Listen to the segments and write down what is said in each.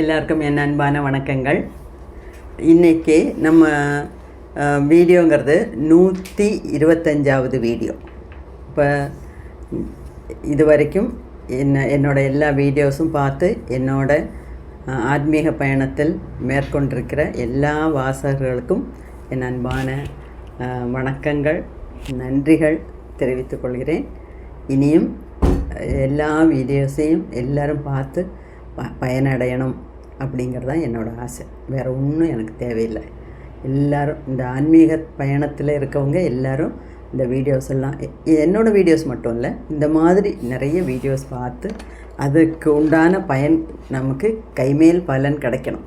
எல்லாருக்கும் என் அன்பான வணக்கங்கள். இன்றைக்கி நம்ம வீடியோங்கிறது 125வது வீடியோ. இப்போ இது வரைக்கும் என்னோட எல்லா வீடியோஸும் பார்த்து என்னோட ஆத்மீக பயணத்தில் மேற்கொண்டிருக்கிற எல்லா வாசகர்களுக்கும் என் அன்பான வணக்கங்கள், நன்றிகள் தெரிவித்துக் கொள்கிறேன். இனியும் எல்லா வீடியோஸையும் எல்லோரும் பார்த்து பயனடையணும் அப்படிங்கிறது தான் என்னோடய ஆசை. வேறு ஒன்றும் எனக்கு தேவையில்லை. எல்லோரும் இந்த ஆன்மீக பயணத்தில் இருக்கவங்க எல்லோரும் இந்த வீடியோஸ் எல்லாம், என்னோடய வீடியோஸ் மட்டும் இல்லை, இந்த மாதிரி நிறைய வீடியோஸ் பார்த்து அதுக்கு உண்டான பயன் நமக்கு கைமேல் பலன் கிடைக்கணும்.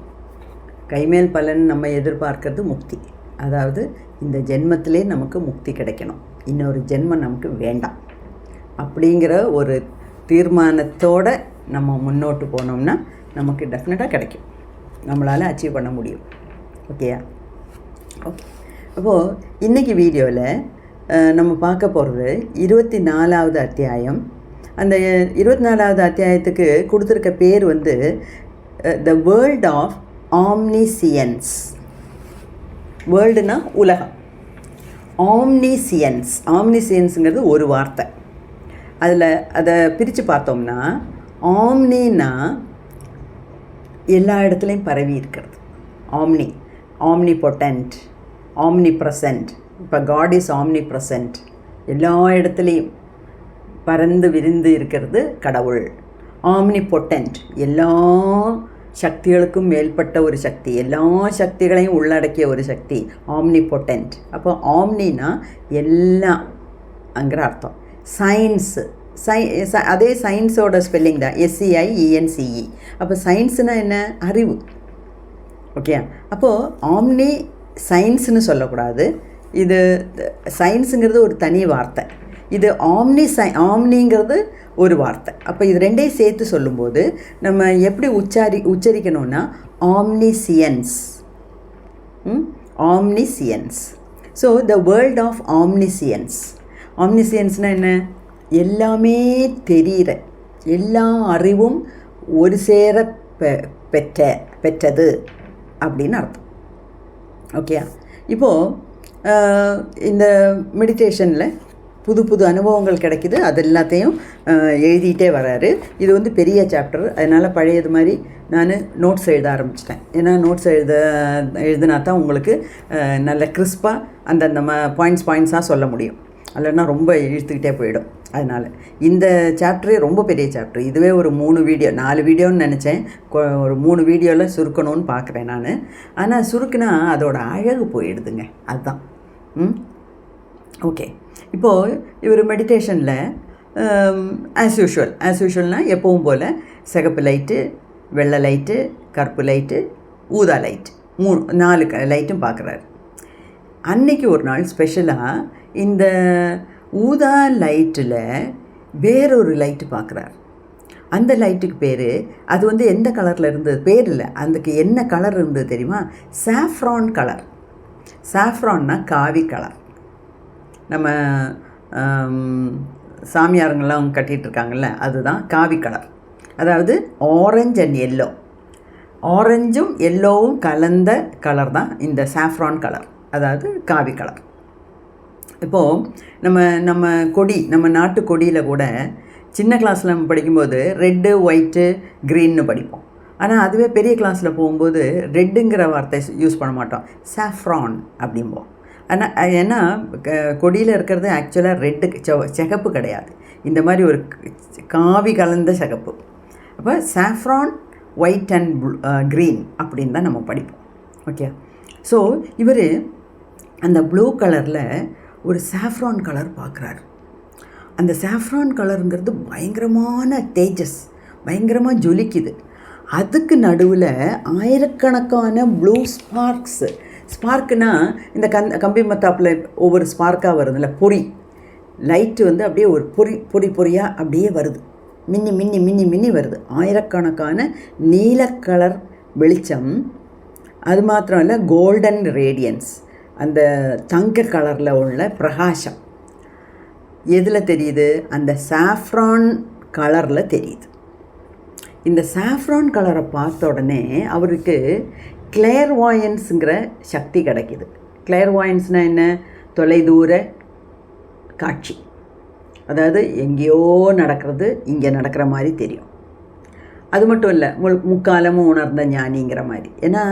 கைமேல் பலன் நம்ம எதிர்பார்க்கறது முக்தி. அதாவது இந்த ஜென்மத்திலே நமக்கு முக்தி கிடைக்கணும், இன்னொரு ஜென்மம் நமக்கு வேண்டாம் அப்படிங்கிற ஒரு தீர்மானத்தோடு நம்ம முன்னோட்டு போனோம்னா நமக்கு டெஃபினட்டாக கிடைக்கும், நம்மளால் அச்சீவ் பண்ண முடியும். ஓகேயா? ஓகே. அப்போது இன்றைக்கி வீடியோவில் நம்ம பார்க்க போகிறது 24வது அத்தியாயம். அந்த 24வது அத்தியாயத்துக்கு கொடுத்துருக்க பேர் வந்து த வேர்ல்ட் ஆஃப் ஆம்னிசியன்ஸ். வேர்ல்டுனா உலகம். ஆம்னிசியன்ஸ், ஆம்னிசியன்ஸுங்கிறது ஒரு வார்த்தை. அதில் அதை பிரித்து பார்த்தோம்னா, ஆம்னின்னா எல்லா இடத்துலையும் பரவி இருக்கிறது. Omni, omni potent, omni present. இப்போ காட் இஸ் ஆம்னி ப்ரெசன்ட், எல்லா இடத்துலையும் பறந்து விரிந்து இருக்கிறது கடவுள். ஆம்னி பொட்டன்ட், எல்லா சக்திகளுக்கும் மேல்பட்ட ஒரு சக்தி, எல்லா சக்திகளையும் உள்ளடக்கிய ஒரு சக்தி, ஆம்னி பொட்டன்ட். அப்போ ஆம்னினா எல்லாம் அங்கிற அர்த்தம். சயின்ஸு, அதே சயின்ஸோட ஸ்பெல்லிங் தான் SCIENCE. அப்போ சயின்ஸுனால் என்ன? அறிவு. ஓகே. அப்போது ஆம்னி சயின்ஸுன்னு சொல்லக்கூடாது. இது சயின்ஸுங்கிறது ஒரு தனி வார்த்தை, இது ஆம்னிங்கிறது ஒரு வார்த்தை. அப்போ இது ரெண்டையும் சேர்த்து சொல்லும்போது நம்ம எப்படி உச்சரிக்கணும்னா omniscience, omniscience. So the world of omniscience. ஆம்னிசியன்ஸ்னால் என்ன? எல்லாமே தெரிகிற, எல்லா அறிவும் ஒரு சேர பெற்றது அப்படின்னு அர்த்தம். ஓகே. இப்போது இந்த மெடிடேஷனில் புது புது அனுபவங்கள் கிடைக்கிது, அது எல்லாத்தையும் எழுதிட்டே வராரு. இது வந்து பெரிய சாப்டர், அதனால் பழையது மாதிரி நான் நோட்ஸ் எழுத ஆரம்பிச்சிட்டேன். ஏன்னா நோட்ஸ் எழுதினா தான் உங்களுக்கு நல்ல கிறிஸ்பாக அந்தந்த பாயிண்ட்ஸாக சொல்ல முடியும், இல்லைன்னா ரொம்ப இழுத்துக்கிட்டே போயிடும். அதனால் இந்த சாப்டரே ரொம்ப பெரிய சாப்டர். இதுவே ஒரு 4 வீடியோன்னு நினச்சேன், ஒரு 3 வீடியோவில் சுருக்கணும்னு பார்க்குறேன் நான். ஆனால் சுருக்குனா அதோட அழகு போயிடுதுங்க, அதுதான். ஓகே. இப்போது இவர் மெடிடேஷனில் ஆஸ் யூஷுவல்னால் எப்பவும் போல் சிகப்பு லைட்டு, வெள்ளை லைட்டு, கருப்பு லைட்டு, ஊதா லைட்டு, 4 லைட்டும் பார்க்குறாரு. அன்றைக்கி ஒரு நாள் ஸ்பெஷலாக இந்த ஊதா லைட்டில் வேறொரு லைட்டு பார்க்குறார். அந்த லைட்டுக்கு பேர், அது வந்து எந்த கலரில் இருந்தது பேர் இல்லை, அதுக்கு என்ன கலர் இருந்தது தெரியுமா? Saffron colour. சாஃப்ரான்னா காவி கலர். நம்ம சாமியாருங்கெல்லாம் கட்டிகிட்ருக்காங்கல்ல, அதுதான் காவி கலர். அதாவது ஆரஞ்சு அண்ட் எல்லோ, ஆரஞ்சும் எல்லோவும் கலந்த கலர் தான் இந்த சாஃப்ரான் கலர், அதாவது காவி கலர். இப்போது நம்ம கொடி, நம்ம நாட்டு கொடியில் கூட சின்ன கிளாஸில் நம்ம படிக்கும்போது ரெட்டு, ஒயிட்டு, க்ரீன்னு படிப்போம். ஆனால் அதுவே பெரிய கிளாஸில் போகும்போது ரெட்டுங்கிற வார்த்தை யூஸ் பண்ண மாட்டோம், சாஃப்ரான் அப்படிம்போம். ஆனால் ஏன்னா கொடியில் இருக்கிறது ஆக்சுவலாக ரெட்டு, சிகப்பு கிடையாது, இந்த மாதிரி ஒரு காவி கலந்த சிகப்பு. அப்போ சாஃப்ரான், ஒயிட் அண்ட் க்ரீன் அப்படின்னு தான் நம்ம படிப்போம். ஓகே. ஸோ இவர் அந்த ப்ளூ கலரில் ஒரு சாஃப்ரான் கலர் பார்க்குறாரு. அந்த சாஃப்ரான் கலருங்கிறது பயங்கரமான தேஜஸ், பயங்கரமாக ஜொலிக்குது. அதுக்கு நடுவில் ஆயிரக்கணக்கான ப்ளூ ஸ்பார்க்ஸு. ஸ்பார்க்குனா இந்த கம்பி மத்தாப்பில் ஒவ்வொரு ஸ்பார்க்காக வருதுல்ல, பொறி லைட்டு வந்து அப்படியே ஒரு பொறியாக அப்படியே வருது, மின்னி மின்னி மின்னி மின்னி வருது. ஆயிரக்கணக்கான நீல கலர் வெளிச்சம். அது மாத்திரம் இல்லை, கோல்டன் ரேடியன்ஸ், அந்த தங்க கலரில் உள்ள பிரகாசம் எதில் தெரியுது? அந்த சாஃப்ரான் கலரில் தெரியுது. இந்த சாஃப்ரான் கலரை பார்த்த உடனே அவருக்கு கிளேர்வாயன்ஸுங்கிற சக்தி கிடைக்கிது. கிளேர்வாயன்ஸ்னால் என்ன? தொலைதூர காட்சி. அதாவது எங்கேயோ நடக்கிறது இங்கே நடக்கிற மாதிரி தெரியும். அது மட்டும் இல்லை, முக்காலமும் உணர்ந்த ஞானிங்கிற மாதிரி. ஏன்னா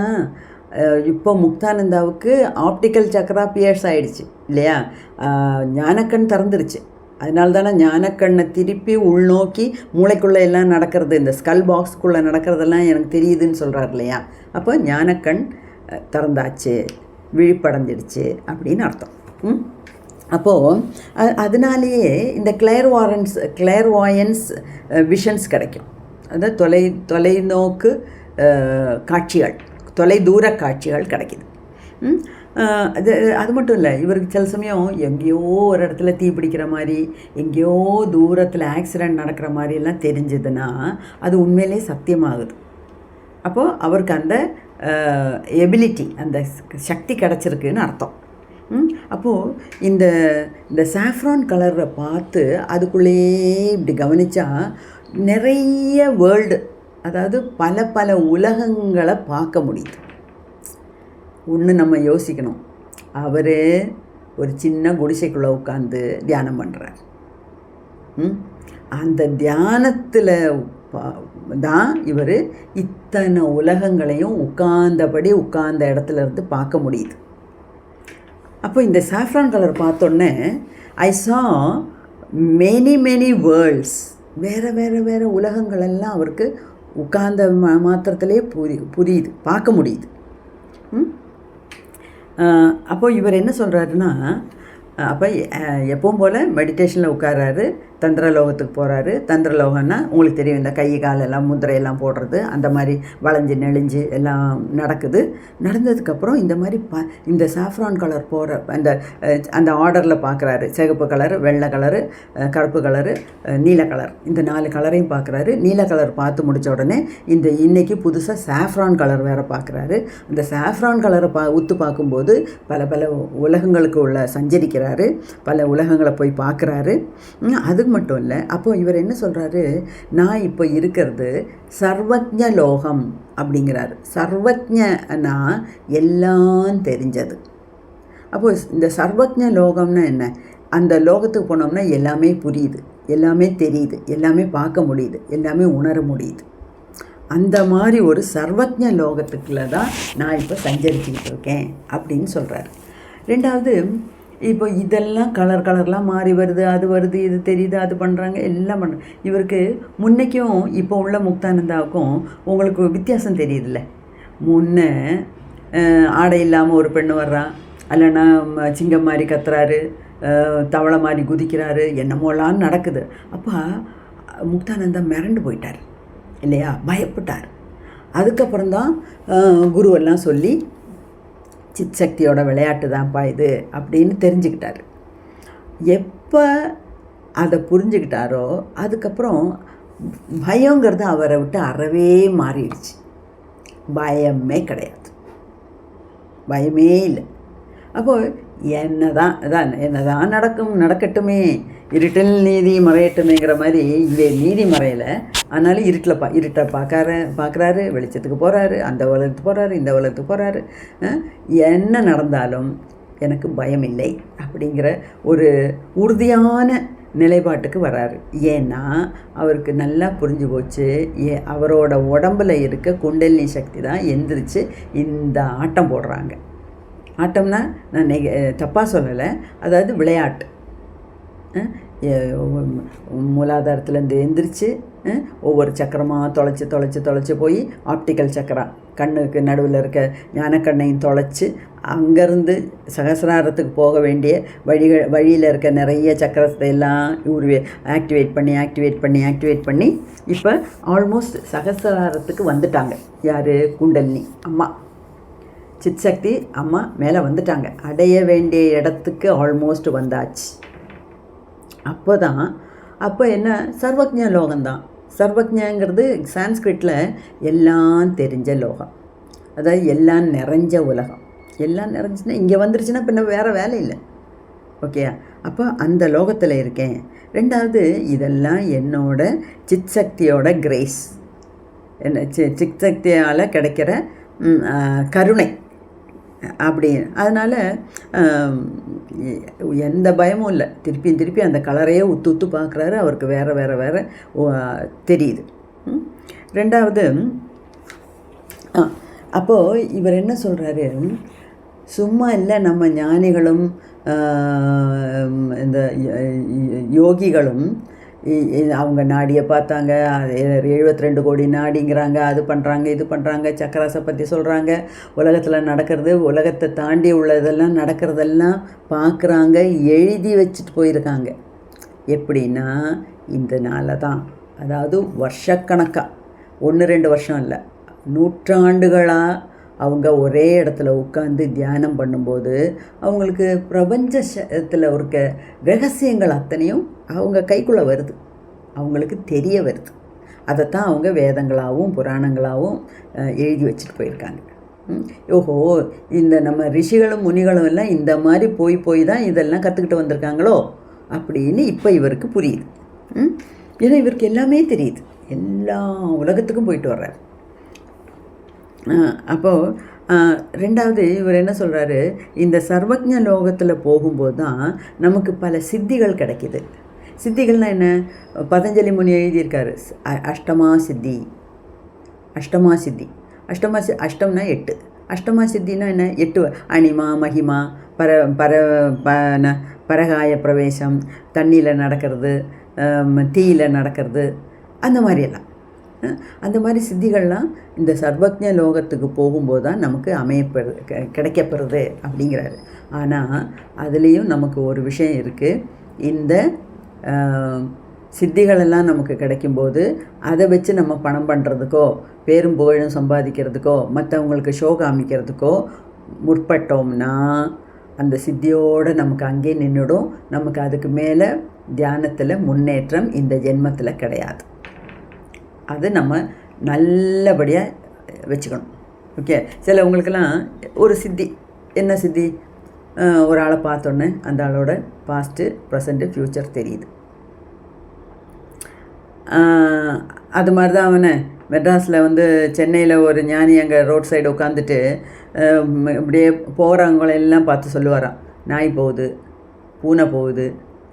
இப்போ முக்தானந்தாவுக்கு ஆப்டிக்கல் சக்கரா பியர்ஸ் ஆகிடுச்சு இல்லையா? ஞானக்கண் திறந்துருச்சு. அதனால தானே ஞானக்கண்ணை திருப்பி உள்நோக்கி மூளைக்குள்ளே எல்லாம் நடக்கிறது, இந்த ஸ்கல் பாக்ஸ்க்குள்ளே நடக்கிறதெல்லாம் எனக்கு தெரியுதுன்னு சொல்கிறார் இல்லையா? அப்போ ஞானக்கண் திறந்தாச்சு, விழிப்படைஞ்சிடுச்சு அப்படின்னு அர்த்தம். அப்போது அதனாலேயே இந்த கிளேர்வாயன்ஸ் விஷன்ஸ் கிடைக்கும். அதாவது தொலைநோக்கு காட்சிகள், தொலைதூர காட்சிகள் கிடைக்கிது. அது மட்டும் இல்லை, இவருக்கு சில சமயம் எங்கேயோ ஒரு இடத்துல தீ பிடிக்கிற மாதிரி, எங்கேயோ தூரத்தில் ஆக்சிடெண்ட் நடக்கிற மாதிரியெல்லாம் தெரிஞ்சதுன்னா அது உண்மையிலே சத்தியமாகுது. அப்போது அவருக்கு அந்த எபிலிட்டி, அந்த சக்தி கிடச்சிருக்குன்னு அர்த்தம். அப்போது இந்த சாஃப்ரான் கலரை பார்த்து அதுக்குள்ளேயே இப்படி கவனித்தா நிறைய வேர்ல்டு, அதாவது பல பல உலகங்களை பார்க்க முடியுது. ஒன்று நம்ம யோசிக்கணும், அவர் ஒரு சின்ன குடிசைக்குள்ளே உட்காந்து தியானம் பண்ணுறார். அந்த தியானத்தில் தான் இவர் இத்தனை உலகங்களையும் உட்கார்ந்த இடத்துல இருந்து பார்க்க முடியுது. அப்போ இந்த சாஃப்ரான் கலர் பார்த்தோன்னே ஐ சா மெனி வேர்ல்ட்ஸ், வேறு உலகங்களெல்லாம் அவருக்கு உட்கார்ந்த மாத்திரத்திலே புரியுது, பார்க்க முடியுது. அப்போது இவர் என்ன சொல்கிறாருன்னா, அப்போ எப்பவும் போல் மெடிடேஷனில் உட்காராரு, தந்திரலோகத்துக்கு போகிறாரு. தந்திரலோகம்னா உங்களுக்கு தெரியும், இந்த கை காலெல்லாம் முத்திரையெல்லாம் போடுறது, அந்த மாதிரி வளைஞ்சு நெளிஞ்சு எல்லாம் நடக்குது. நடந்ததுக்கப்புறம் இந்த மாதிரி இந்த சாஃப்ரான் கலர் போகிற அந்த ஆர்டரில் பார்க்குறாரு. சிகப்பு கலர், வெள்ளை கலரு, கருப்பு கலரு, நீல கலர், இந்த 4 கலரையும் பார்க்குறாரு. நீல கலர் பார்த்து முடித்த உடனே இன்றைக்கி புதுசாக சாஃப்ரான் கலர் வேறு பார்க்குறாரு. அந்த சாஃப்ரான் கலரை உத்து பார்க்கும்போது பல உலகங்களுக்கு சஞ்சரிக்கிறாரு, பல உலகங்களை போய் பார்க்குறாரு. அது மட்டும் இல்லை, அப்போ இவர் என்ன சொல்கிறாரு, நான் இப்போ இருக்கிறது சர்வஜ்ஞ லோகம் அப்படிங்கிறாரு. சர்வஜ்ஞனா எல்லாம் தெரிஞ்சது. அப்போது இந்த சர்வஜ்ஞ லோகம்னா என்ன? அந்த லோகத்துக்கு போனோம்னா எல்லாமே புரியுது, எல்லாமே தெரியுது, எல்லாமே பார்க்க முடியுது, எல்லாமே உணர முடியுது. அந்த மாதிரி ஒரு சர்வஜ்ஞ லோகத்துக்குள்ள தான் நான் இப்போ சஞ்சரிச்சுக்கிட்டு இருக்கேன் அப்படின்னு சொல்கிறாரு. ரெண்டாவது, இப்போ இதெல்லாம் கலர்லாம் மாறி வருது, அது வருது, இது தெரியுது, அது பண்ணுறாங்க, எல்லாம் பண்ணுறாங்க. இவருக்கு முன்னைக்கும் இப்போ உள்ள முக்தானந்தாவுக்கும் உங்களுக்கு வித்தியாசம் தெரியுதுல்ல. முன்னே ஆடை இல்லாமல் ஒரு பெண்ணு வர்றான், இல்லைன்னா சிங்கம் மாதிரி கத்துறாரு, தவளை மாதிரி குதிக்கிறாரு, என்னமோலாம் நடக்குது. அப்போ முக்தானந்தா மிரண்டு போயிட்டார் இல்லையா, பயப்பட்டார். அதுக்கப்புறம்தான் குருவெல்லாம் சொல்லி சித் சக்தியோட விளையாட்டு தான்ப்பா இது அப்படின்னு தெரிஞ்சுக்கிட்டார். எப்போ அதை புரிஞ்சுக்கிட்டாரோ அதுக்கப்புறம் பயங்கிறது அவரை விட்டு அறவே மாறிடுச்சு. பயமே கிடையாது, பயமே இல்லை. அப்போது என்னதான் நடக்கட்டுமே, இருட்டில் நீதி மறையட்டுமேங்கிற மாதிரி இங்கே நீதி மறையலை. ஆனாலும் இருட்டை பார்க்குறாரு, வெளிச்சத்துக்கு போகிறாரு, அந்த உலகத்துக்கு போகிறாரு, இந்த உலகத்துக்கு போகிறாரு. என்ன நடந்தாலும் எனக்கு பயம் இல்லை அப்படிங்கிற ஒரு உறுதியான நிலைப்பாட்டுக்கு வராரு. ஏன்னா அவருக்கு நல்லா புரிஞ்சு போச்சு, அவரோட உடம்பில் இருக்க குண்டலினி சக்தி தான் எந்திரிச்சு இந்த ஆட்டம் போடுறாங்க. ஆட்டம்னா நான் தப்பாக சொல்லலை, அதாவது விளையாட்டு. மூலாதாரத்துலேருந்து எந்திரிச்சு ஒவ்வொரு சக்கரமாக தொலைச்சி போய் ஆப்டிக்கல் சக்கரா கண்ணுக்கு நடுவில் இருக்க ஞானக்கண்ணையும் தொலைச்சி அங்கேருந்து சகசிராரத்துக்கு போக வேண்டிய வழியில் இருக்க நிறைய சக்கரத்தை எல்லாம் ஆக்டிவேட் பண்ணி இப்போ ஆல்மோஸ்ட் சகசிராரத்துக்கு வந்துட்டாங்க. யார்? குண்டலினி அம்மா, சித் சக்தி அம்மா மேலே வந்துட்டாங்க. அடைய வேண்டிய இடத்துக்கு ஆல்மோஸ்ட் வந்தாச்சு. அப்போ என்ன, சர்வஜ்ஞ லோகம்தான். சர்வஜ்ஞங்கிறது சான்ஸ்கிரிட்டில் எல்லாம் தெரிஞ்ச லோகம், அதாவது எல்லாம் நிறைஞ்ச உலகம். எல்லாம் நிறைஞ்சுன்னா இங்கே வந்துருச்சுன்னா பின்ன வேறு வேலை இல்லை. ஓகே, அப்போ அந்த லோகத்தில் இருக்கேன். ரெண்டாவது, இதெல்லாம் என்னோட சித் சக்தியோட கிரேஸ், என்ன சிக் சக்தியால் கிடைக்கிற கருணை அப்படி. அதனால் எந்த பயமும் இல்லை. திருப்பி அந்த கலரையே உத்து பார்க்குறாரு. அவருக்கு வேறு தெரியுது. ரெண்டாவது, அப்போது இவர் என்ன சொல்கிறாரு, சும்மா இல்லை நம்ம ஞானிகளும் இந்த யோகிகளும் அவங்க நாடியை பார்த்தாங்க, 72 கோடி நாடிங்கிறாங்க, அது பண்ணுறாங்க இது பண்ணுறாங்க, சக்கராசை பற்றி சொல்கிறாங்க, உலகத்தில் நடக்கிறது, உலகத்தை தாண்டி உள்ளதெல்லாம் நடக்கிறதெல்லாம் பார்க்குறாங்க, எழுதி வச்சுட்டு போயிருக்காங்க. எப்படின்னா இதனால தான், அதாவது வருஷக்கணக்காக, 1-2 வருஷம் இல்லை, நூற்றாண்டுகளாக அவங்க ஒரே இடத்துல உட்காந்து தியானம் பண்ணும்போது அவங்களுக்கு பிரபஞ்சத்தில் இருக்க ரகசியங்கள் அத்தனையும் அவங்க கைக்குள்ளே வருது, அவங்களுக்கு தெரிய வருது. அதைத்தான் அவங்க வேதங்களாகவும் புராணங்களாகவும் எழுதி வச்சுட்டு போயிருக்காங்க. ஓஹோ, இந்த நம்ம ரிஷிகளும் முனிகளும் எல்லாம் இந்த மாதிரி போய் தான் இதெல்லாம் கற்றுக்கிட்டு வந்திருக்காங்களோ அப்படின்னு இப்போ இவருக்கு புரியுது. ஏன்னா இவருக்கு எல்லாமே தெரியுது, எல்லா உலகத்துக்கும் போயிட்டு வர்றார். அப்போது ரெண்டாவது இவர் என்ன சொல்கிறாரு, இந்த சர்வஜ்ஞ லோகத்தில் போகும்போது தான் நமக்கு பல சித்திகள் கிடைக்கிது. சித்திகள்னால் என்ன, பதஞ்சலி முனி எழுதியிருக்காரு, அஷ்டமா சித்தி. அஷ்டம்னா 8. அஷ்டமா சித்தினா என்ன, 8 அனிமா மகிமா பரகாய பிரவேசம், தண்ணியில் நடக்கிறது, தீயில் நடக்கிறது, அந்த மாதிரியெல்லாம். அந்த மாதிரி சித்திகள்லாம் இந்த சர்வஜ்ஞ லோகத்துக்கு போகும்போது தான் நமக்கு கிடைக்கப்பெறுது அப்படிங்கிறாரு. ஆனால் அதுலேயும் நமக்கு ஒரு விஷயம் இருக்குது. இந்த சித்திகளெல்லாம் நமக்கு கிடைக்கும்போது அதை வச்சு நம்ம பணம் பண்ணுறதுக்கோ பேரும் புகழும் சம்பாதிக்கிறதுக்கோ மற்றவங்களுக்கு ஷோ காமிக்கிறதுக்கோ முற்பட்டோம்னா அந்த சித்தியோடு நமக்கு அங்கே நின்றுடும். நமக்கு அதுக்கு மேலே தியானத்தில் முன்னேற்றம் இந்த ஜென்மத்தில் கிடையாது. அது நம்ம நல்லபடியாக வச்சுக்கணும். ஓகே, சிலவங்களுக்கெல்லாம் ஒரு சித்தி, என்ன சித்தி, ஒரு ஆளை பார்த்தோன்னே அந்த ஆளோட பாஸ்ட்டு ப்ரெசண்ட்டு ஃப்யூச்சர் தெரியுது. அது மாதிரி தான் அவனை மெட்ராஸில் சென்னையில் ஒரு ஞானி அங்கே ரோட் சைடு உட்காந்துட்டு இப்படியே போகிறவங்களெல்லாம் பார்த்து சொல்லுவாராம், நாய் போகுது, பூனை போகுது,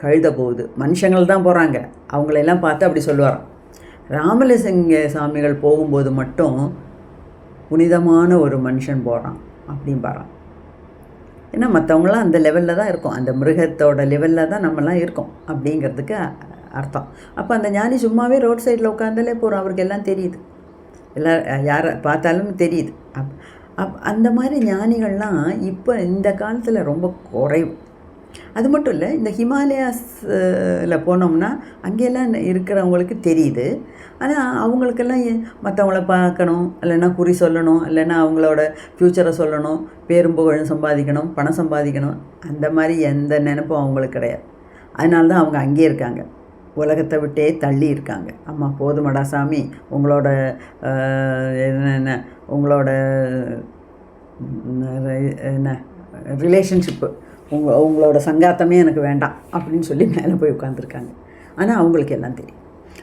கழுதை போகுது, மனுஷங்கள் தான் போகிறாங்க, அவங்களெல்லாம் பார்த்து அப்படி சொல்லுவாராம். ராமலிங்க சாமிகள் போகும்போது மட்டும் புனிதமான ஒரு மனுஷன் போகிறான் அப்படின்னு பாறான். ஏன்னா மற்றவங்களாம் அந்த லெவலில் தான் இருக்கும், அந்த மிருகத்தோட லெவலில் தான் நம்மலாம் இருக்கோம் அப்படிங்கிறதுக்கு அர்த்தம். அப்போ அந்த ஞானி சும்மாவே ரோட் சைடில் உட்காந்தாலே போகிறோம், அவருக்கு எல்லாம் தெரியுது, யாரை பார்த்தாலும் தெரியுது. அந்த மாதிரி ஞானிகள்லாம் இப்போ இந்த காலத்தில் ரொம்ப குறைவு. அது மட்டும் இல்லை, இந்த ஹிமாலயாஸில் போனோம்னா அங்கெல்லாம் இருக்கிறவங்களுக்கு தெரியுது. ஆனால் அவங்களுக்கெல்லாம் மற்றவங்கள பார்க்கணும், இல்லைன்னா குறி சொல்லணும், இல்லைன்னா அவங்களோட ஃப்யூச்சரை சொல்லணும், பேரும் புகழும் சம்பாதிக்கணும், பணம் சம்பாதிக்கணும், அந்த மாதிரி எந்த நினைப்பும் அவங்களுக்கு கிடையாது. அதனால தான் அவங்க அங்கேயே இருக்காங்க, உலகத்தை விட்டே தள்ளி இருக்காங்க. அம்மா போதுமடா சாமி, உங்களோட என்ன உங்களோட என்ன ரிலேஷன்ஷிப்பு, உங்களோட சங்காத்தமே எனக்கு வேண்டாம் அப்படின்னு சொல்லி மேலே போய் உட்காந்துருக்காங்க. ஆனால் அவங்களுக்கு எல்லாம் தெரியும்.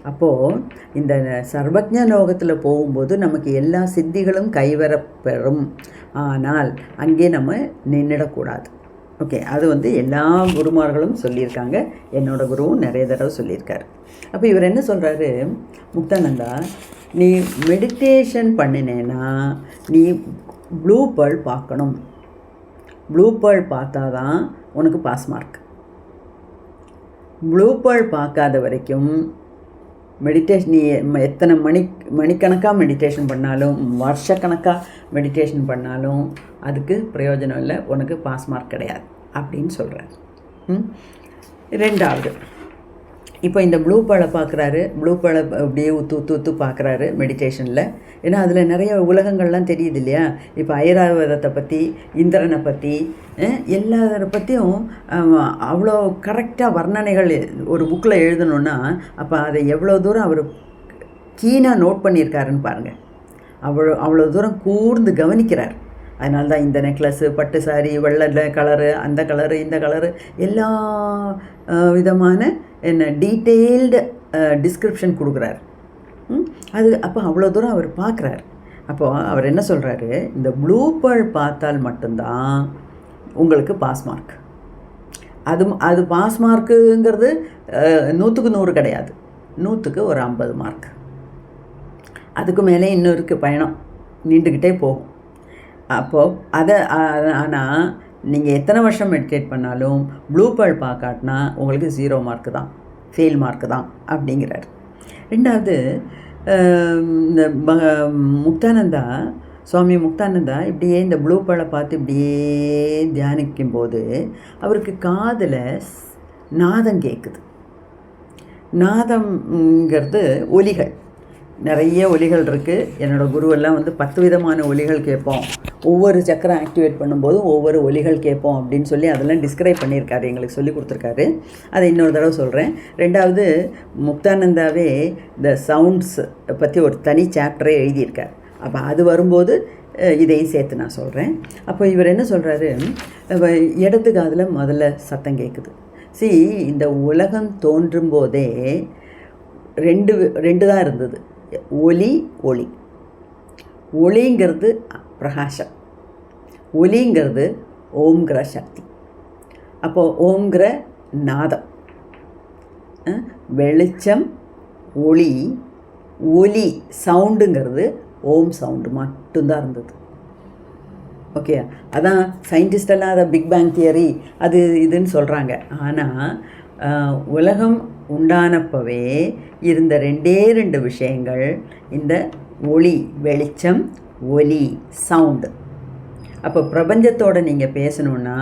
அப்போது இந்த சர்வஜ்ஞ லோகத்தில் போகும்போது நமக்கு எல்லா சித்திகளும் கைவரப்பெறும். ஆனால் அங்கே நம்ம நின்றுடக்கூடாது. ஓகே, அது எல்லா குருமார்களும் சொல்லியிருக்காங்க, என்னோடய குருவும் நிறைய தடவை சொல்லியிருக்காரு. அப்போ இவர் என்ன சொல்கிறாரு, முக்தானந்தா, நீ மெடிடேஷன் பண்ணினேன்னா நீ ப்ளூ பேர்ல் பார்க்கணும். ப்ளூ பேர்ல் பார்த்தா தான் உனக்கு பாஸ் மார்க். ப்ளூ பேர்ல் பார்க்காத வரைக்கும் மெடிடேஷன் நீ எத்தனை மணிக்கணக்காக மெடிடேஷன் பண்ணாலும், வருஷக்கணக்காக மெடிடேஷன் பண்ணாலும் அதுக்கு பிரயோஜனம் இல்லை, உனக்கு பாஸ் மார்க் கிடையாது அப்படின்னு சொல்கிறேன். ரெண்டாவது, இப்போ இந்த ப்ளூ பேர்லை பார்க்குறாரு, ப்ளூ பேர்லை அப்படியே ஊற்று பார்க்குறாரு மெடிடேஷனில். ஏன்னா அதில் நிறைய உலகங்கள்லாம் தெரியுது இல்லையா. இப்போ ஐராவதத்தை பற்றி, இந்திரனை பற்றி, எல்லாரை பற்றியும் அவ்வளோ கரெக்டாக வர்ணனைகள் ஒரு புக்கில் எழுதணுன்னா அப்போ அதை எவ்வளோ தூரம் அவர் கீனாக நோட் பண்ணியிருக்காருன்னு பாருங்கள். அவ்வளோ தூரம் கூர்ந்து கவனிக்கிறார். அதனால தான் இந்த நெக்லஸ்ஸு, பட்டு சாரி, வெள்ளை கலரு, அந்த கலரு, இந்த கலரு, எல்லா விதமான டீட்டெயில்டு டிஸ்கிரிப்ஷன் கொடுக்குறாரு. அது அப்போ அவ்வளோ தூரம் அவர் பார்க்குறாரு. அப்போது அவர் என்ன சொல்கிறாரு, இந்த ப்ளூ பேர்ல் பார்த்தால் மட்டும்தான் உங்களுக்கு பாஸ் மார்க். அது பாஸ் மார்க்குங்கிறது 100க்கு 100 கிடையாது, 100க்கு ஒரு 50 மார்க். அதுக்கு மேலே இன்னும் இருக்குது, பயணம் நீண்டுக்கிட்டே போகும். அப்போது ஆனால் நீங்கள் எத்தனை வருஷம் மெடிடேட் பண்ணாலும் ப்ளூ பேர்ல் பார்க்காட்டினா உங்களுக்கு 0 மார்க்கு தான், ஃபெயில் மார்க்கு தான் அப்படிங்கிறார். ரெண்டாவது, இந்த முக்தானந்தா, சுவாமி முக்தானந்தா இப்படியே இந்த ப்ளூ பேர்லை பார்த்து இப்படியே தியானிக்கும் போது அவருக்கு காதில் நாதம் கேட்குது. நாதம்ங்கிறது ஒலிகள், நிறைய ஒலிகள் இருக்குது. என்னோடய குருவெல்லாம் 10 விதமான ஒலிகள் கேட்போம், ஒவ்வொரு சக்கரம் ஆக்டிவேட் பண்ணும்போது ஒவ்வொரு ஒலிகள் கேட்போம் அப்படின்னு சொல்லி அதெல்லாம் டிஸ்கிரைப் பண்ணியிருக்காரு, எங்களுக்கு சொல்லி கொடுத்துருக்காரு. அதை இன்னொரு தடவை சொல்கிறேன். ரெண்டாவது, முக்தானந்தாவே இந்த சவுண்ட்ஸ் பற்றி ஒரு தனி சாப்டரே எழுதியிருக்கார். அப்போ அது வரும்போது இதையும் சேர்த்து நான் சொல்கிறேன். அப்போ இவர் என்ன சொல்கிறாரு, இடது காதில் முதல்ல சத்தம் கேட்குது. இந்த உலகம் தோன்றும் போதே ரெண்டு தான் இருந்தது, ஒளி ஒளி. ஒளிங்கிறது பிரகாசம், ஒலிங்கிறது ஓம்ங்கிற சக்தி. அப்போது ஓம்ங்கிற நாதம், வெளிச்சம், ஒளி, ஒலி சவுண்டுங்கிறது ஓம் சவுண்டு மட்டும்தான் இருந்தது. ஓகே, அதான் சயின்டிஸ்டெல்லாம் அதை பிக் பேங் தியரி அது இதுன்னு சொல்கிறாங்க. ஆனால் உலகம் உண்டானப்பவே இருந்த 2 விஷயங்கள் இந்த ஒளி, வெளிச்சம், ஒலி, சவுண்டு. அப்போ பிரபஞ்சத்தோடு நீங்கள் பேசணுன்னா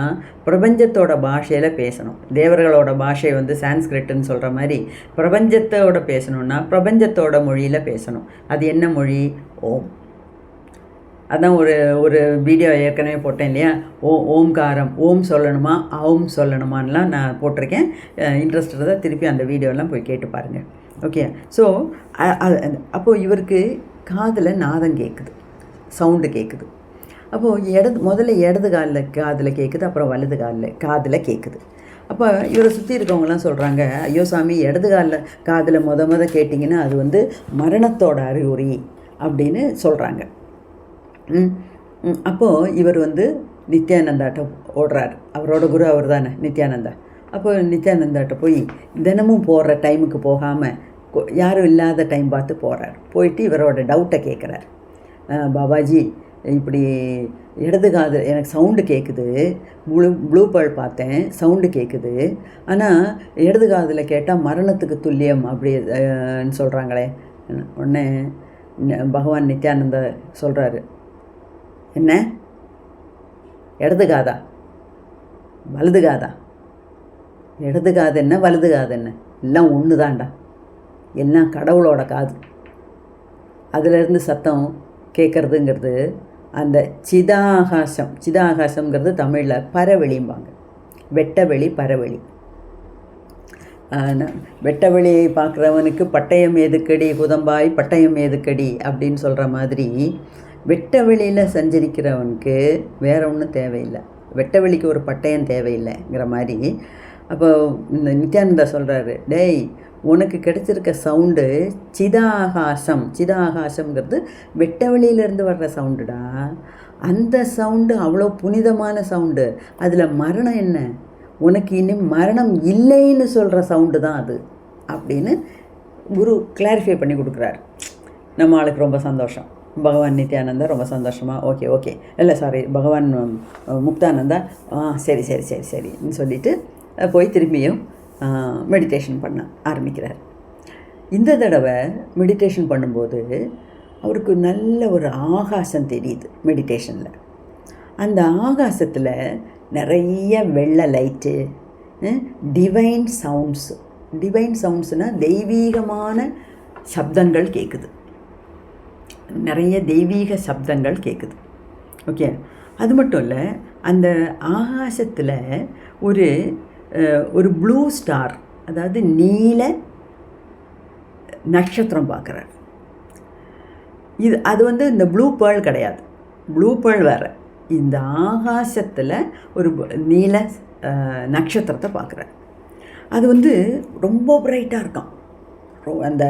பிரபஞ்சத்தோட பாஷையில் பேசணும். தேவர்களோட பாஷை சான்ஸ்கிரிட்டுன்னு சொல்கிற மாதிரி பிரபஞ்சத்தோட பேசணுன்னா பிரபஞ்சத்தோட மொழியில் பேசணும். அது என்ன மொழி? ஓம். அதான் ஒரு வீடியோ ஏற்கனவே போட்டேன் இல்லையா, ஓம்காரம், ஓம் சொல்லணுமா ஓம் சொல்லணுமான்லாம் நான் போட்டிருக்கேன். இன்ட்ரெஸ்ட் இருந்தால் திருப்பி அந்த வீடியோலாம் போய் கேட்டு பாருங்கள். ஓகே, ஸோ அப்போது இவருக்கு காதில் நாதம் கேட்குது, சவுண்டு கேட்குது. அப்போது முதல்ல இடது காதில் கேட்குது, அப்புறம் வலது காதில் கேட்குது. அப்போ இவரை சுற்றி இருக்கவங்கலாம் சொல்கிறாங்க, ஐயோ சாமி, இடது காதில் முத கேட்டிங்கன்னா அது மரணத்தோட அறிகுறி அப்படின்னு சொல்கிறாங்க. அப்போது இவர் நித்யானந்தாட்ட ஓடுறார். அவரோட குரு அவர் தானே நித்யானந்தா. அப்போ நித்யானந்தாட்ட போய் தினமும் போகிற டைமுக்கு போகாமல் யாரும் இல்லாத டைம் பார்த்து போகிறார். போயிட்டு இவரோட டவுட்டை கேட்குறார். பாபாஜி, இப்படி இடது காது எனக்கு சவுண்டு கேட்குது, ப்ளூ பேர்ல் பார்த்தேன், சவுண்டு கேட்குது, ஆனால் இடது காதில் கேட்டால் மரணத்துக்கு துல்லியம் அப்படின்னு சொல்கிறாங்களே. உடனே பகவான் நித்யானந்தா சொல்கிறாரு, என்ன இடது காதா வலது காதா? இடது காது என்ன வலது காது என்ன, எல்லாம் ஒன்று தான்டா, எல்லாம் கடவுளோட காது. அதிலேருந்து சத்தம் கேட்குறதுங்கிறது அந்த சிதாகாசம்ங்கிறது தமிழில் பரவெளிம்பாங்க. வெட்டவெளி, பரவெளி. வெட்டவெளியை பார்க்குறவனுக்கு பட்டயம் ஏதுக்கடி குதம்பாய், பட்டயம் ஏதுக்கடி அப்படின்னு சொல்கிற மாதிரி வெட்டவெளியில் சஞ்சரிக்கிறவனுக்கு வேறு ஒன்றும் தேவையில்லை, வெட்டவெளிக்கு ஒரு பட்டயம் தேவையில்லைங்கிற மாதிரி. அப்போ இந்த நித்யானந்தா சொல்கிறாரு, டேய், உனக்கு கிடைச்சிருக்க சவுண்டு சிதாகாசம்ங்கிறது வெட்டவெளியிலேருந்து வர்ற சவுண்டுடா. அந்த சவுண்டு அவ்வளோ புனிதமான சவுண்டு, அதில் மரணம் என்ன, உனக்கு இன்னும் மரணம் இல்லைன்னு சொல்கிற சவுண்டு தான் அது அப்படின்னு குரு கிளாரிஃபை பண்ணி கொடுக்குறாரு. நம்ம ஆளுக்கு ரொம்ப சந்தோஷம். பகவான் நித்யானந்தா ரொம்ப சந்தோஷமாக ஓகே இல்லை சாரி பகவான் முக்தானந்தா சரி சரின்னு சொல்லிவிட்டு போய் திரும்பியும் மெடிடேஷன் பண்ண ஆரம்பிக்கிறார். இந்த தடவை மெடிடேஷன் பண்ணும்போது அவருக்கு நல்ல ஒரு ஆகாசம் தெரியுது மெடிடேஷனில். அந்த ஆகாசத்தில் நிறைய வெள்ளை லைட்டு, டிவைன் சவுண்ட்ஸ்னால் தெய்வீகமான சப்தங்கள் கேட்குது, நிறைய தெய்வீக சப்தங்கள் கேட்குது. ஓகே, அது மட்டும் இல்லை, அந்த ஆகாசத்தில் ஒரு ப்ளூ ஸ்டார், அதாவது நீல நட்சத்திரம் பார்க்குறார். அது இந்த ப்ளூ பேர்ல் கிடையாது, ப்ளூ பேர்ல் வேறு. இந்த ஆகாசத்தில் ஒரு நீல நட்சத்திரத்தை பார்க்குறார். அது ரொம்ப பிரைட்டாக இருக்கான். அந்த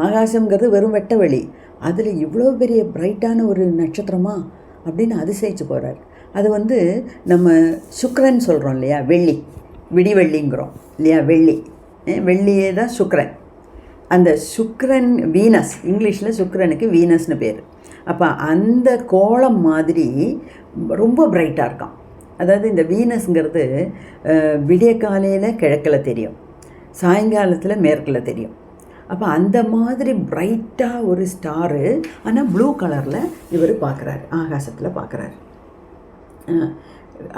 ஆகாசங்கிறது வெறும் வெட்ட வெளி, அதில் இவ்வளோ பெரிய பிரைட்டான ஒரு நட்சத்திரமா அப்படின்னு அதிசயிச்சு போகிறார். அது வந்து நம்ம சுக்கிரன் சொல்கிறோம் இல்லையா, வெள்ளி, விடிவெள்ளிங்கிறோம் இல்லையா, வெள்ளி, வெள்ளியே தான் சுக்கிரன். அந்த சுக்கிரன் வீனஸ், இங்கிலீஷில் சுக்கிரனுக்கு வீனஸ்னு பேர். அப்போ அந்த கோளம் மாதிரி ரொம்ப பிரைட்டாக இருக்கான். அதாவது இந்த வீனஸ்ங்கிறது விடிய காலையில் கிழக்கில் தெரியும், சாயங்காலத்தில் மேற்கில் தெரியும். அப்போ அந்த மாதிரி பிரைட்டாக ஒரு ஸ்டாரு, ஆனால் ப்ளூ கலரில் இவர் பார்க்குறாரு, ஆகாசத்தில் பார்க்குறாரு.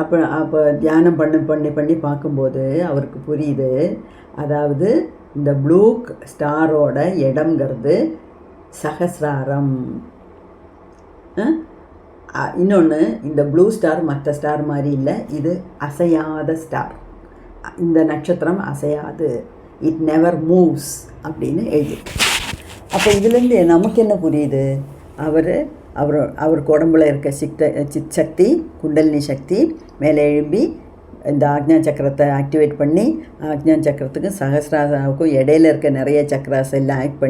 அப்போ தியானம் பண்ணி பார்க்கும்போது அவருக்கு புரியுது, அதாவது இந்த ப்ளூ ஸ்டாரோட இடம்ங்கிறது சஹஸ்ராரம். இன்னொன்று, இந்த ப்ளூ ஸ்டார் மற்ற ஸ்டார் மாதிரி இல்லை, இது அசையாத ஸ்டார். இந்த நட்சத்திரம் அசையாது, இட் நெவர் மூவ்ஸ் அப்படின்னு எழுதியிருக்கு. அப்போ இதுலேருந்து நமக்கு என்ன புரியுது, அவருக்கு உடம்புல இருக்க சித் சக்தி, குண்டலினி சக்தி மேலே எழும்பி இந்த ஆக்ஞா சக்கரத்தை ஆக்டிவேட் பண்ணி, ஆக்ஞா சக்கரத்துக்கும் சஹஸ்ராவுக்கும் இடையில இருக்க நிறைய சக்கராஸ் எல்லாம் ஆக்டிவேட்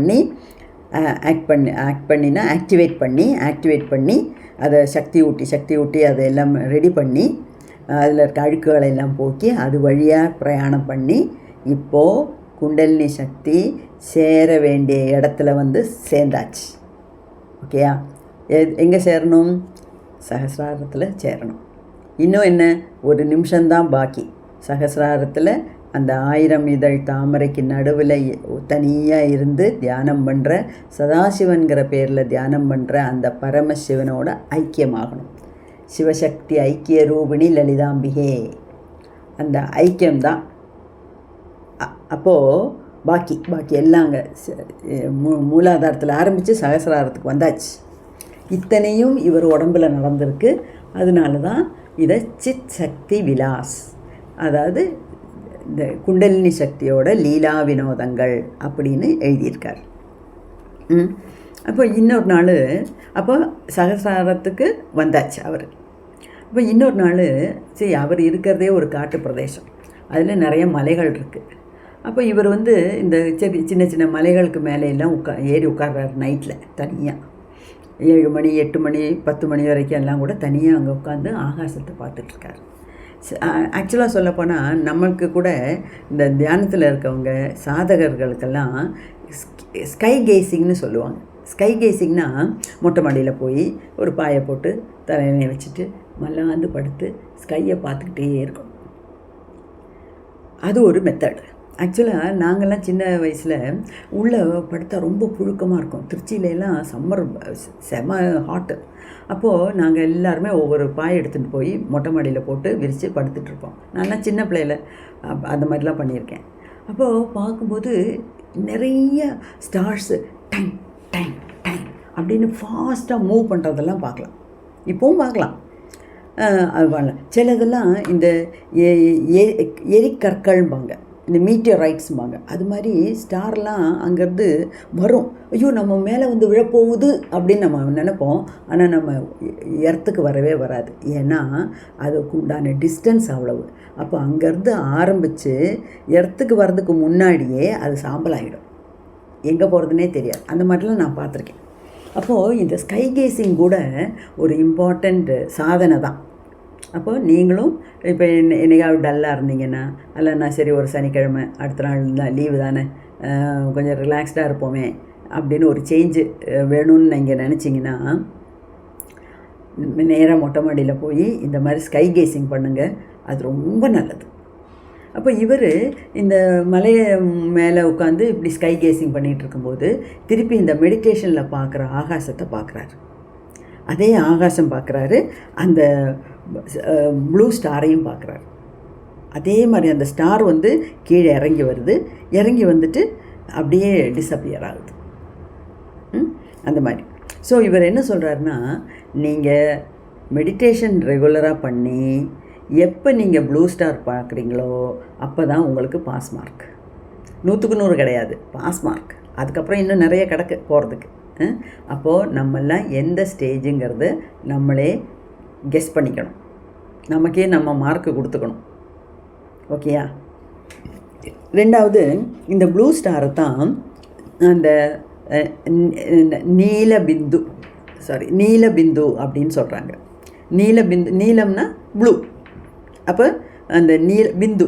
பண்ணி அதை சக்தி ஊட்டி அதை எல்லாம் ரெடி பண்ணி, அதில் இருக்க அழுக்குகளை எல்லாம் போக்கி அது வழியாக பிரயாணம் பண்ணி இப்போது குண்டலினி சக்தி சேர வேண்டிய இடத்துல வந்து சேர்ந்தாச்சு. ஓகேயா? எங்கே சேரணும்? சஹஸ்ராரத்தில் சேரணும். இன்னும் என்ன, ஒரு நிமிஷம்தான் பாக்கி. சஹஸ்ராரத்தில் அந்த 1000 இதழ் தாமரைக்கு நடுவில் தனியாக இருந்து தியானம் பண்ணுற, சதாசிவன்கிற பேரில் தியானம் பண்ணுற அந்த பரமசிவனோட ஐக்கியமாகணும். சிவசக்தி ஐக்கிய ரூபிணி லலிதாம்பிகே, அந்த ஐக்கியம்தான். அப்போது பாக்கி எல்லாங்க மூலாதாரத்தில் ஆரம்பித்து சகசிராரத்துக்கு வந்தாச்சு. இத்தனையும் இவர் உடம்பில் நடந்திருக்கு. அதனால தான் இதை சித் சக்தி விலாஸ், அதாவது இந்த குண்டலினி சக்தியோட லீலா வினோதங்கள் அப்படின்னு எழுதியிருக்கார். அப்போ இன்னொரு நாள், அப்போ சகசிராரத்துக்கு வந்தாச்சு அவர். அப்போ இன்னொரு நாள், சரி, அவர் இருக்கிறதே ஒரு காட்டு பிரதேசம், அதில் நிறைய மலைகள் இருக்குது. அப்போ இவர் வந்து இந்த சின்ன சின்ன மலைகளுக்கு மேலே எல்லாம் ஏறி உட்கார்றாரு நைட்டில் தனியாக. 7 மணி 8 மணி 10 மணி வரைக்கும் எல்லாம் கூட தனியாக அங்கே உட்காந்து ஆகாசத்தை பார்த்துட்ருக்காரு. ஆக்சுவலாக சொல்லப்போனால் நம்மளுக்கு கூட இந்த தியானத்தில் இருக்கவங்க சாதகர்களுக்கெல்லாம் ஸ்கை கேசிங்னு சொல்லுவாங்க. ஸ்கை கேசிங்னா மொட்டை மாடியில் போய் ஒரு பாயை போட்டு தலையினை வச்சுட்டு மல்லாந்து படுத்து ஸ்கையை பார்த்துக்கிட்டே இருக்கணும். அது ஒரு மெத்தட். ஆக்சுவலாக நாங்கள்லாம் சின்ன வயசில் உள்ளே படுத்தா ரொம்ப புழுக்கமாக இருக்கும். திருச்சியிலலாம் சம்மர் செம ஹாட்டு. அப்போது நாங்கள் எல்லாருமே ஒவ்வொரு பாய் எடுத்துகிட்டு போய் மொட்டை மாடியில் போட்டு விரித்து படுத்துட்ருப்போம். நான்லாம் சின்ன பிள்ளையில் அந்த மாதிரிலாம் பண்ணியிருக்கேன். அப்போது பார்க்கும்போது நிறைய ஸ்டார்ஸு டைம் டைம் டைம் அப்படின்னு ஃபாஸ்ட்டாக மூவ் பண்ணுறதெல்லாம் பார்க்கலாம். இப்போவும் பார்க்கலாம். அது பண்ணலாம். சிலதெல்லாம் இந்த எரிக்கற்கள்பாங்க, இந்த மீட்டியரைட்ஸும்பாங்க. அது மாதிரி ஸ்டார்லாம் அங்கேருந்து வரும். ஐயோ, நம்ம மேலே வந்து விழப்போகுது அப்படின்னு நம்ம நினைப்போம். ஆனால் நம்ம எர்த்துக்கு வரவே வராது. ஏன்னா அதுக்கு உண்டான டிஸ்டன்ஸ் அவ்வளவு. அப்போ அங்கேருந்து ஆரம்பித்து எர்த்துக்கு வர்றதுக்கு முன்னாடியே அது சாம்பல் ஆகிடும், எங்கே போகிறதுனே தெரியாது. அந்த மாதிரிலாம் நான் பார்த்துருக்கேன். அப்போது இந்த ஸ்கை கேசிங் கூட ஒரு இம்பார்ட்டண்ட் சாதனை தான். அப்போது நீங்களும் இப்போ என்னைக்காவது டல்லாக இருந்தீங்கன்னா, அல்லனா சரி ஒரு சனிக்கிழமை அடுத்த நாள் தான் லீவு தானே, கொஞ்சம் ரிலாக்ஸ்டாக இருப்போமே அப்படின்னு ஒரு சேஞ்சு வேணும்னு நீங்கள் நினச்சிங்கன்னா, நேராக மொட்டை மாடியில் போய் இந்த மாதிரி ஸ்கை கேசிங் பண்ணுங்கள். அது ரொம்ப நல்லது. அப்போ இவர் இந்த மலையை மேலே உட்காந்து இப்படி ஸ்கை கேசிங் பண்ணிகிட்டு இருக்கும்போது திருப்பி இந்த மெடிடேஷனில் பார்க்குற ஆகாசத்தை பார்க்குறாரு. அதே ஆகாசம் பார்க்குறாரு, அந்த ப்ளூ ஸ்டாரையும் பார்க்குறாரு. அதே மாதிரி அந்த ஸ்டார் வந்து கீழே இறங்கி வருது, இறங்கி வந்துட்டு அப்படியே டிஸப்பியர் ஆகுது. அந்த மாதிரி. ஸோ இவர் என்ன சொல்கிறாருன்னா, நீங்கள் மெடிடேஷன் ரெகுலராக பண்ணி எப்போ நீங்கள் ப்ளூ ஸ்டார் பார்க்குறீங்களோ அப்போ தான் உங்களுக்கு பாஸ் மார்க். 100க்கு 100 கிடையாது, பாஸ் மார்க். அதுக்கப்புறம் இன்னும் நிறைய கிடக்கு போகிறதுக்கு. அப்போது நம்மெல்லாம் எந்த ஸ்டேஜுங்கிறது நம்மளே கெஸ் பண்ணிக்கணும், நமக்கே நம்ம மார்க்கு கொடுத்துக்கணும். ஓகேயா? ரெண்டாவது, இந்த ப்ளூ ஸ்டாரை தான் அந்த நீலபிந்து நீலபிந்து அப்படின்னு சொல்கிறாங்க. நீலம்னா ப்ளூ. அப்போ அந்த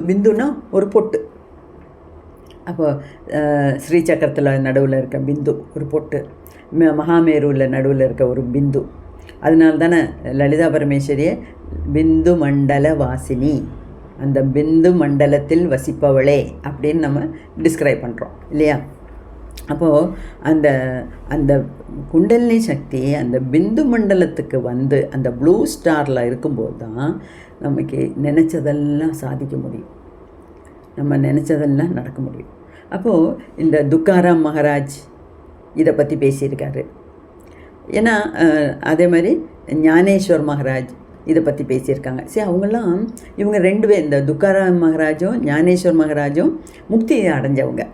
பிந்துன்னா ஒரு பொட்டு. அப்போ ஸ்ரீசக்கரத்தில் நடுவில் இருக்க பிந்து ஒரு பொட்டு, மகாமேருவில் நடுவில் இருக்க ஒரு பிந்து. அதனால தானே லலிதா பரமேஸ்வரியை பிந்து மண்டல வாசினி, அந்த பிந்து மண்டலத்தில் வசிப்பவளே அப்படின்னு நம்ம டிஸ்கிரைப் பண்ணுறோம் இல்லையா? அப்போது அந்த அந்த குண்டலினி சக்தி அந்த பிந்து மண்டலத்துக்கு வந்து அந்த ப்ளூ ஸ்டாரில் இருக்கும்போது தான் நமக்கு நினச்சதெல்லாம் சாதிக்க முடியும், நம்ம நினச்சதெல்லாம் நடக்க முடியும். அப்போது இந்த துக்காராம் மகாராஜ் இதை பற்றி பேசியிருக்காரு. ஏன்னா அதே மாதிரி ஞானேஸ்வர் மகாராஜ் இதை பற்றி பேசியிருக்காங்க. சரி, அவங்கெல்லாம் இவங்க 2 பேர், இந்த துக்காராம் மகாராஜும் ஞானேஸ்வர் மகாராஜும் முக்தி அடைஞ்சவங்க.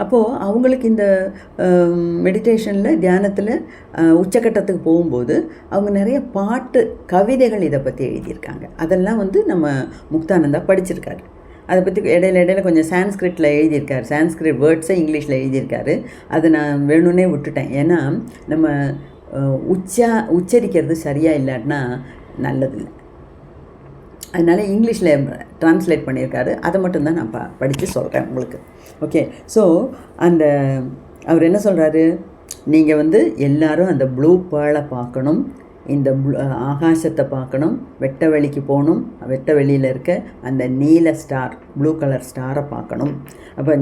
அப்போது அவங்களுக்கு இந்த மெடிடேஷனில் தியானத்தில் உச்சக்கட்டத்துக்கு போகும்போது அவங்க நிறைய பாட்டு கவிதைகள் இதை பற்றி எழுதியிருக்காங்க. அதெல்லாம் வந்து நம்ம முக்தானந்தா படிச்சிருக்காரு. அதை பற்றி இடையில கொஞ்சம் சான்ஸ்கிரிட்டில் எழுதியிருக்காரு, சான்ஸ்கிரிட் வேர்ட்ஸை இங்கிலீஷில் எழுதியிருக்காரு. அதை நான் வேணும்னே விட்டுட்டேன். ஏன்னா நம்ம உச்சரிக்கிறது சரியாக இல்லாட்டினா நல்லதில்லை. அதனால் இங்கிலீஷில் ட்ரான்ஸ்லேட் பண்ணியிருக்காரு. அதை மட்டும்தான் நான் படித்து சொல்கிறேன் உங்களுக்கு. ஓகே, ஸோ அந்த அவர் என்ன சொல்கிறாரு, நீங்கள் வந்து எல்லோரும் அந்த ப்ளூ பேர்லை பார்க்கணும், இந்த ஆகாசத்தை பார்க்கணும், வெட்ட வெளிக்கு போகணும், வெட்ட வெளியில் இருக்க அந்த நீல ஸ்டார், ப்ளூ கலர் ஸ்டாரை பார்க்கணும். அப்போ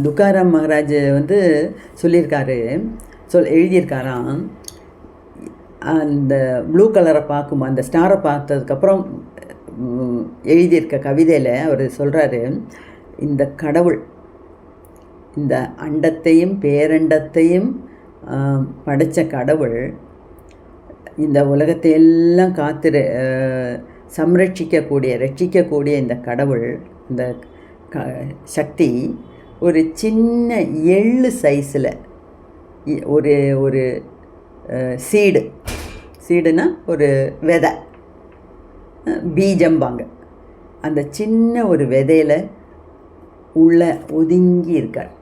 துக்காராம் மகாராஜ் வந்து சொல்லியிருக்காரு, எழுதியிருக்காராம், அந்த ப்ளூ கலரை பார்க்கும் அந்த ஸ்டாரை பார்த்ததுக்கப்புறம் எழுதியிருக்க கவிதையில் அவர் சொல்கிறாரு, இந்த கடவுள் இந்த அண்டத்தையும் பேரண்டத்தையும் படைத்த கடவுள், இந்த உலகத்தையெல்லாம் ரட்சிக்கக்கூடிய இந்த கடவுள், இந்த சக்தி ஒரு சின்ன எள்ளு சைஸில் ஒரு சீடுனா ஒரு விதை, பீஜம்பாங்க, அந்த சின்ன ஒரு விதையில் உள்ள ஒதுங்கி இருக்கார்.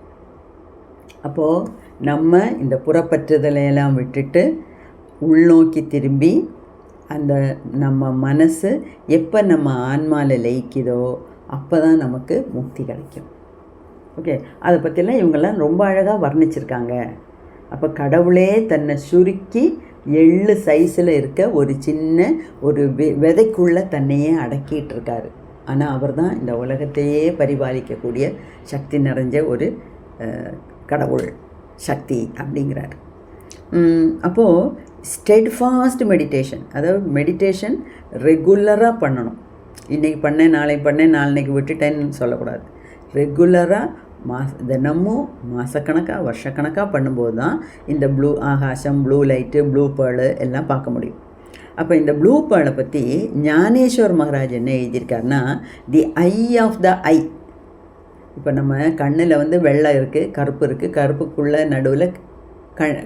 அப்போது நம்ம இந்த புறப்பற்றுதலையெல்லாம் விட்டுட்டு உள்நோக்கி திரும்பி அந்த நம்ம மனசு எப்போ நம்ம ஆன்மாவில் லயிக்குதோ அப்போ தான் நமக்கு முக்தி கிடைக்கும். ஓகே, அதை பற்றிலாம் இவங்கெல்லாம் ரொம்ப அழகாக வர்ணிச்சிருக்காங்க. அப்போ கடவுளே தன்னை சுருக்கி எள்ளு சைஸில் இருக்க ஒரு சின்ன ஒரு விதைக்குள்ளே தன்னையே அடக்கிட்டு இருக்காரு. ஆனால் அவர் தான் இந்த உலகத்தையே பரிபாலிக்கக்கூடிய சக்தி நிறைஞ்ச ஒரு கடவுள் சக்தி அப்படிங்கிறார். அப்போது ஸ்டெட்ஃபாஸ்ட் மெடிடேஷன், அதாவது மெடிடேஷன் ரெகுலராக பண்ணணும். இன்றைக்கி பண்ணேன், நாளைக்கு பண்ணேன், நாளைக்கு விட்டுட்டேன்னு சொல்லக்கூடாது. ரெகுலராக தினமும் மாதக்கணக்காக வருஷக்கணக்காக பண்ணும்போது தான் இந்த ப்ளூ ஆகாசம், ப்ளூ லைட்டு, ப்ளூ பேர்லு எல்லாம் பார்க்க முடியும். அப்போ இந்த ப்ளூ பேர்லை பற்றி ஞானேஸ்வர் மகாராஜ் என்ன எழுதியிருக்காருன்னா, தி ஐ ஆஃப் த ஐ. இப்போ நம்ம கண்ணில் வந்து வெள்ளை இருக்குது, கருப்பு இருக்குது, கருப்புக்குள்ளே நடுவில்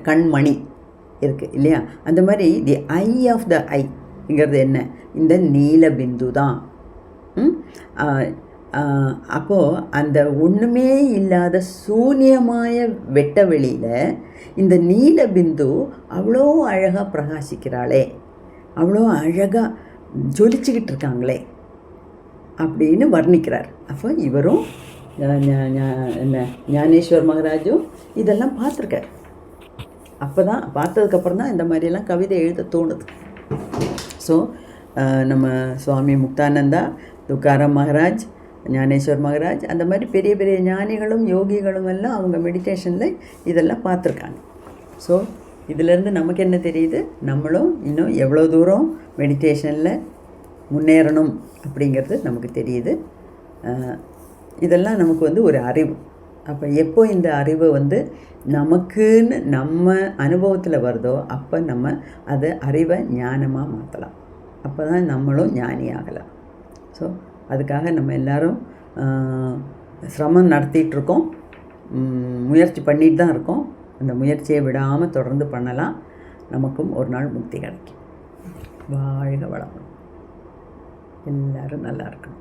கண்மணி இருக்குது இல்லையா? அந்த மாதிரி தி ஐ ஆஃப் த ஐங்கிறது என்ன? இந்த நீல பிந்து தான். அப்போது அந்த ஒன்றுமே இல்லாத சூன்யமாய வெட்ட வெளியில் இந்த நீல பிந்து அவ்வளோ அழகாக பிரகாசிக்கிறாளே, அவ்வளோ அழகாக ஜொலிச்சுக்கிட்டு இருக்காங்களே அப்படின்னு வர்ணிக்கிறார். அப்போ இவரும் ஞானேஸ்வர் மகாராஜும் இதெல்லாம் பார்த்துருக்கார். அப்போ தான் பார்த்ததுக்கப்புறம் தான் இந்த மாதிரியெல்லாம் கவிதை எழுத தோணுது. ஸோ நம்ம சுவாமி முக்தானந்தா, துக்காராம் மகாராஜ், ஞானேஸ்வர் மகாராஜ், அந்த மாதிரி பெரிய பெரிய ஞானிகளும் யோகிகளும் எல்லாம் அவங்க மெடிடேஷனில் இதெல்லாம் பார்த்துருக்காங்க. ஸோ இதிலேருந்து நமக்கு என்ன தெரியுது, நம்மளும் இன்னும் எவ்வளோ தூரம் மெடிடேஷனில் முன்னேறணும் அப்படிங்கிறது நமக்கு தெரியுது. இதெல்லாம் நமக்கு வந்து ஒரு அறிவு. அப்போ எப்போ இந்த அறிவு வந்து நமக்குன்னு நம்ம அனுபவத்தில் வருதோ அப்போ நம்ம அதை அறிவை ஞானமாக மாற்றலாம். அப்போ தான் நம்மளும் ஞானி ஆகலாம். ஸோ அதுக்காக நம்ம எல்லோரும் சிரமம் நடத்திகிட்ருக்கோம், முயற்சி பண்ணிட்டு தான் இருக்கோம். அந்த முயற்சியை விடாமல் தொடர்ந்து பண்ணலாம். நமக்கும் ஒரு நாள் முக்தி கிடைக்கும். வாழ்க வளமுடன். எல்லோரும் நல்லா இருக்கணும்.